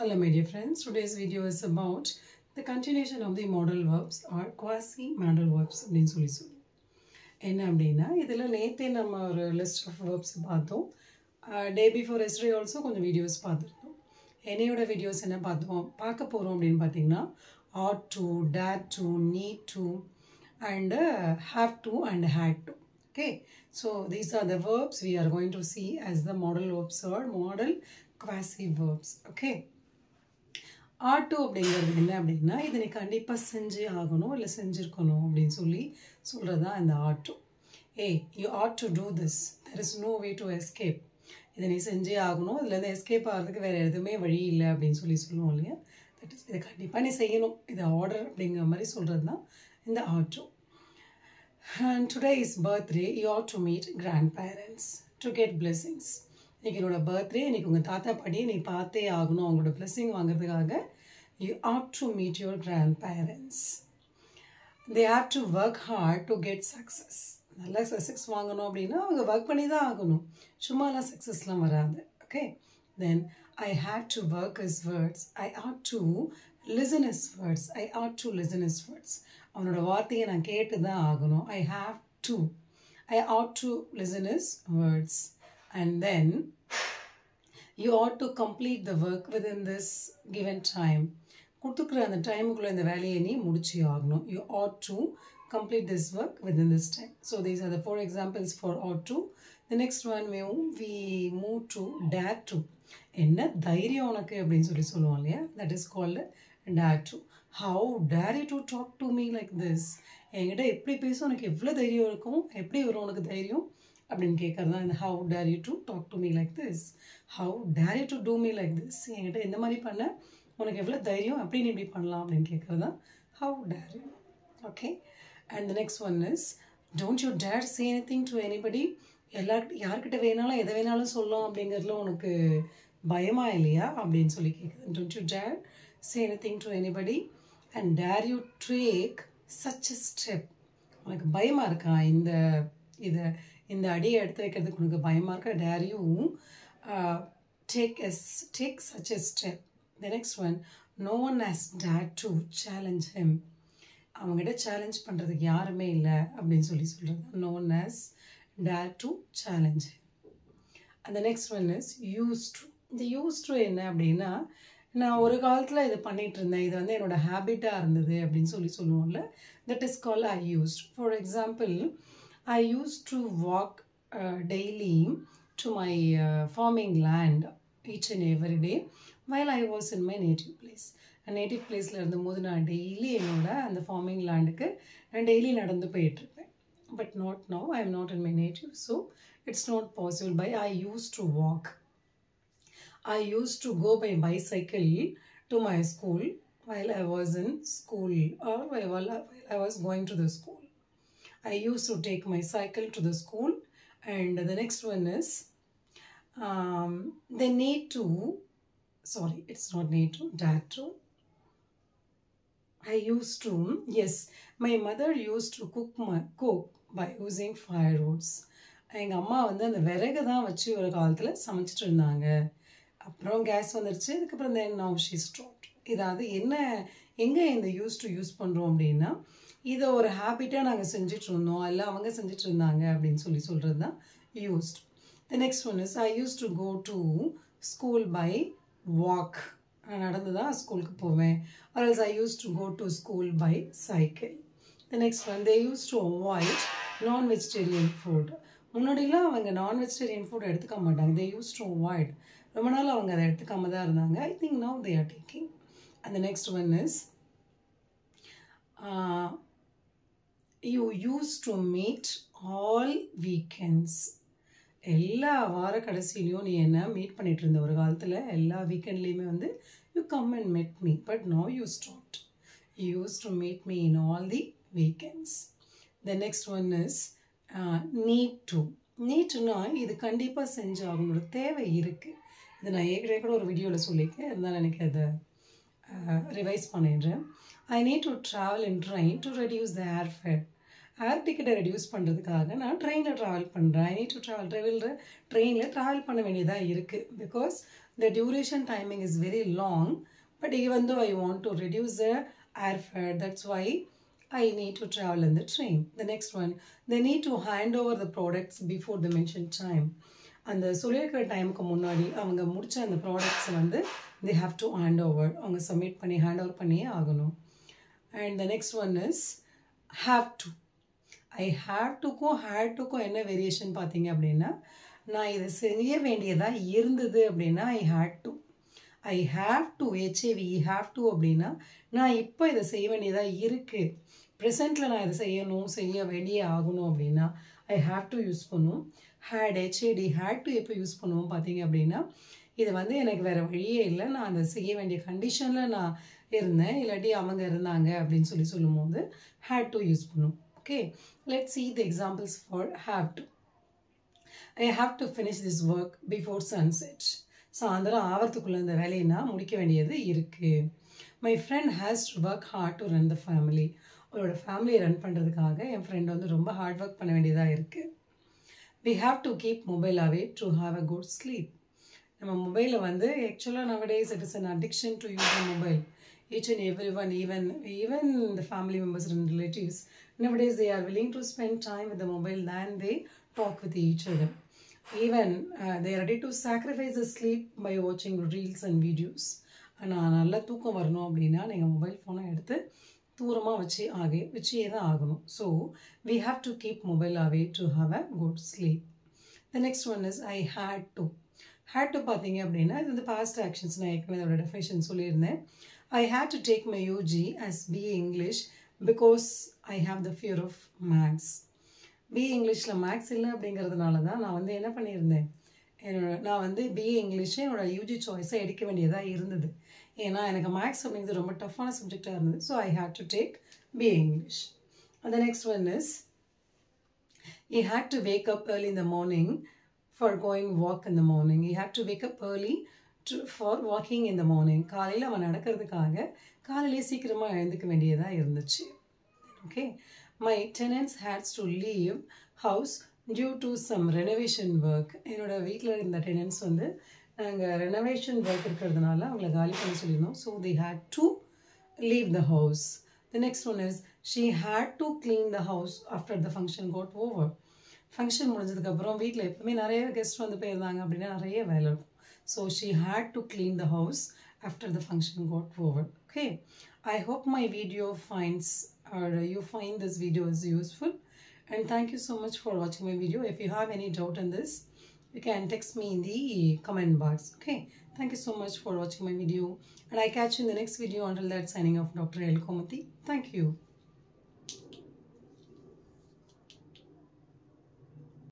Hello my dear friends, today's video is about the continuation of the modal verbs or quasi-modal verbs அப்படின்னு சொல்லி என்ன அப்படின்னா இதில் நேற்றே நம்ம ஒரு லிஸ்ட் ஆஃப் வேர்ப்ஸ் பார்த்தோம். டே பிஃபோர் எஸ்டே ஆல்சோ கொஞ்சம் வீடியோஸ் பார்த்துருந்தோம். என்னையோட வீடியோஸ் என்ன பார்க்க போகிறோம் அப்படின்னு பார்த்தீங்கன்னா ought to, dare to, need to and have to and had to. Okay, so these are the verbs we are going to see as the modal verbs or modal quasi verbs. Okay, ought to அப்படிங்கிறது என்ன அப்படின்னா இதை நீ கண்டிப்பாக செஞ்சே ஆகணும் இல்லை செஞ்சுருக்கணும் அப்படின்னு சொல்கிறது தான் இந்த ought to. Hey, you ought to do this. There is no way to escape. இதை நீ செஞ்சே ஆகணும், இதுலேருந்து எஸ்கேப் ஆகிறதுக்கு வேறு எதுவுமே வழி இல்லை அப்படின்னு சொல்லுவோம் இல்லையா. தட் இஸ் இதை கண்டிப்பாக நீ செய்யணும், இதை ஆர்டர் அப்படிங்கிற மாதிரி சொல்கிறது தான் இந்த ought to. And today is birthday. You ought to meet grandparents to get blessings. இன்றைக்கி என்னோட பர்த்டே, இன்றைக்கி உங்கள் தாத்தா பாட்டியை நீ பார்த்தே ஆகணும் அவங்களோட பிளெஸிங் வாங்குறதுக்காக. You ought to meet your grandparents. They have to work hard to get success. நல்லா சக்ஸஸ் வாங்கணும் அப்படின்னா அவங்க ஒர்க் பண்ணி தான் ஆகணும், சும்மாலாம் சக்ஸஸ்லாம் வராது. Okay, then I had to work his words. I ought to listen his words. I ought to listen his words. அவனோட வார்த்தையை நான் கேட்டு தான் ஆகணும். I have to. I ought to listen his words. And then you ought to complete the work within this given time. கொடுத்துக்கிற அந்த டைமுக்குள்ளே இந்த வேலையை நீ முடிச்சு ஆகணும். You ought to complete this work within this time. So these are the 4 examples for ought to. The next one we move to dare to. என்ன தைரியம் உனக்கு அப்படின்னு சொல்லுவோம் இல்லையா, that is called dare to. How dare you to talk to me like this? என்கிட்ட எப்படி பேச உனக்கு எவ்வளோ தைரியம் இருக்கும், எப்படி வரும் உனக்கு தைரியம் அப்படின்னு கேட்குறது தான் இந்த how dare you to talk to me like this. How dare you to do me like this? என்கிட்ட எந்த மாதிரி பண்ண உனக்கு எவ்வளோ தைரியம், அப்படி நீ இப்படி பண்ணலாம் அப்படின்னு கேட்குறது தான் how dare you. Okay, and the next one is don't you dare say anything to anybody. யார்கிட்ட வேணாலும் எதை வேணாலும் சொல்லலாம் அப்படிங்கிறதுல உனக்கு பயமா இல்லையா அப்படின்னு சொல்லி கேட்குது. Don't you dare say anything to anybody and dare you take such a step. உனக்கு பயமா இருக்கா இந்த அடியை எடுத்து வைக்கிறதுக்கு உனக்கு பயமா இருக்கா. dare you take such a step. The next one, no one has dared to challenge him. அவங்ககிட்ட சேலஞ்ச் பண்ணுறதுக்கு யாருமே இல்லை அப்படின்னு சொல்கிறது. no one has dared to challenge him. And the next one is used to. இந்த used to என்ன அப்படின்னா, நான் ஒரு காலத்தில் இது பண்ணிகிட்டு இருந்தேன், இது வந்து என்னோட ஹேபிட்டாக இருந்தது அப்படின்னு சொல்லுவோம்ல, that is called I used. For example, I used to walk daily to my farming land each and every day while I was in my native place. Native பிளேஸில் இருந்தபோது நான் டெய்லி என்னோட அந்த ஃபார்மிங் லேண்டுக்கு நான் டெய்லி நடந்து போயிட்டுருப்பேன். But not now, I am not in my native, so it's not possible. By I use to walk. I used to go by bicycle to my school while I was in school or while I was going to the school. I used to take my cycle to the school. And the next one is they need to, sorry, it's not need to, dare to. I used to, yes, my mother used to cook by using firewoods. எங்கள் அம்மா வந்து அந்த விறகு தான் வச்சு ஒரு காலத்தில் சமைச்சிட்டு இருந்தாங்க. அப்புறம் கேஸ் வந்துடுச்சு, அதுக்கப்புறம் then now she stopped. இதாவது எங்கே இந்த யூஸ் பண்ணுறோம் அப்படின்னா, இதை ஒரு ஹேபிட்டாக நாங்கள் செஞ்சுட்டு இருந்தோம், இல்லை அவங்க செஞ்சுட்டு இருந்தாங்க அப்படின்னு சொல்கிறது தான் used. The next one is I used to go to school by walk. நான் நடந்து தான் ஸ்கூலுக்கு போவேன். or else I used to go to school by cycle. The next one, they used to avoid non-vegetarian food. முன்னாடிலாம் அவங்க non-vegetarian food எடுத்துக்க மாட்டாங்க. they used to avoid. ரொம்ப நாள் அவங்க அதை எடுத்துக்காம தான் இருந்தாங்க. I think now they are taking. And the next one is you used to meet all weekends. எல்லா வார கடைசியிலையும் நீ என்ன மீட் பண்ணிட்டு இருந்த ஒரு காலத்தில். எல்லா வீக்கெண்ட்லேயுமே வந்து you come and meet me, but now you stopped. You used to meet me in all the weekends. The next one is need to. need to-னா இது கண்டிப்பாக செஞ்சாகணும், ஒரு தேவை இருக்குது. இது நான் ஏற்கனவே கூட ஒரு வீடியோவில் சொல்லியிருக்கேன், இருந்தாலும் எனக்கு அதை ரிவைஸ் பண்ணிடுறேன். I need to travel in train to reduce the airfare. ஏர் டிக்கெட்டை ரெடியூஸ் பண்ணுறதுக்காக நான் ட்ரெயினில் ட்ராவல் பண்ணுறேன். ஐ நீட் டு ட்ரெயினில் ட்ராவல் பண்ண வேண்டியதாக இருக்குது. Because the duration timing is very long, but even though I want to reduce the airfare, that's why I need to travel in the train. The next one, they need to hand over the products before the mentioned time. அந்த சொல்லியிருக்கிற டைமுக்கு முன்னாடி அவங்க முடிச்ச அந்த products வந்து they have to hand over, அவங்க submit பண்ணி ஹேண்ட் ஓவர் பண்ணியே ஆகணும். And the next one is have to. I have toக்கும் had toக்கும் என்ன வேரியேஷன் பார்த்தீங்க அப்படின்னா, நான் இதை செய்ய வேண்டியதாக இருந்தது அப்படின்னா I had to. I have to, HAV, have to அப்படின்னா நான் இப்போ இதை செய்ய வேண்டியதாக இருக்குது, ப்ரெசென்ட்டில் நான் இதை செய்ய வேண்டியே ஆகணும் அப்படின்னா I have to யூஸ் பண்ணும். had, HAD, had to எப்போ யூஸ் பண்ணுவோம் பார்த்தீங்க அப்படின்னா, இது வந்து எனக்கு வேறு வழியே இல்லை, நான் அதை செய்ய வேண்டிய கண்டிஷனில் நான் இருந்தேன், இல்லாட்டி அவங்க இருந்தாங்க அப்படின்னு சொல்லும் போது had to யூஸ் பண்ணும். Okay, let's see the examples for have to. I have to finish this work before sunset. சாயந்தரம் ஆவறதுக்குள்ள இந்த வேலையை நான் முடிக்க வேண்டியது இருக்குது. My friend has to work hard to run the family. அவரோட ஃபேமிலியை ரன் பண்ணுறதுக்காக என் ஃப்ரெண்ட் வந்து ரொம்ப ஹார்ட் ஒர்க் பண்ண வேண்டியதாக இருக்குது. We have to keep mobile away to have a good sleep. நம்ம மொபைலை வந்து ஆக்சுவலாக nowadays it is an addiction to use the mobile. Each and everyone, even the family members and relatives, nowadays they are willing to spend time with the mobile than they talk with each other. Even they are ready to sacrifice the sleep by watching reels and videos. ஆனால் நல்லா தூக்கம் வரணும் அப்படின்னா நீங்கள் mobile ஃபோனை எடுத்து தூரமாக வச்சே தான் ஆகணும். So we have to keep mobile away to have a good sleep. The next one is I had to. had to பார்த்தீங்க அப்படின்னா இது வந்து past actions. நான் ஏற்கனவே அதோட டெஃபினேஷன் சொல்லியிருந்தேன். I had to take my UG as BA English because I have the fear of maths. BA Englishல maths இல்லை அப்படிங்கிறதுனால தான் நான் வந்து என்ன பண்ணியிருந்தேன், நான் வந்து BA இங்கிலீஷே என்னோட யூஜி சாய்ஸை எடுக்க வேண்டியதாக இருந்தது. ஏன்னா எனக்கு மேக்ஸ் அப்படிங்கிறது ரொம்ப டஃப்பான சப்ஜெக்டாக இருந்தது. So I had to take BA English. And the next one is he had to wake up early in the morning for going walk in the morning. He had to wake up early for walking in the morning. காலையில் அவன் நடக்கிறதுக்காக காலையிலே சீக்கிரமாக எழுந்துக்க வேண்டியதாக இருந்துச்சு. Okay. My tenants had to leave house due to some renovation work. என்னோட வீட்டில் இருந்த tenants வந்து நாங்கள் ரெனோவேஷன் ஒர்க் இருக்கிறதுனால அவங்கள காலி பண்ணி சொல்லியிருந்தோம். So they had to leave the house. The next one is she had to clean the house after the function got over. Function முடிஞ்சதுக்கப்புறம் வீட்டில் எப்பவுமே நிறைய கெஸ்ட் வந்து போயிருந்தாங்க அப்படின்னா நிறைய வேலை இருக்கும். So she had to clean the house after the function got over. Okay, I hope my video you find this video is useful, and thank you so much for watching my video. If you have any doubt in this, you can text me in the comment box. Okay, thank you so much for watching my video, and I catch you in the next video. Until that, signing off, Dr. L. Komati. Thank you.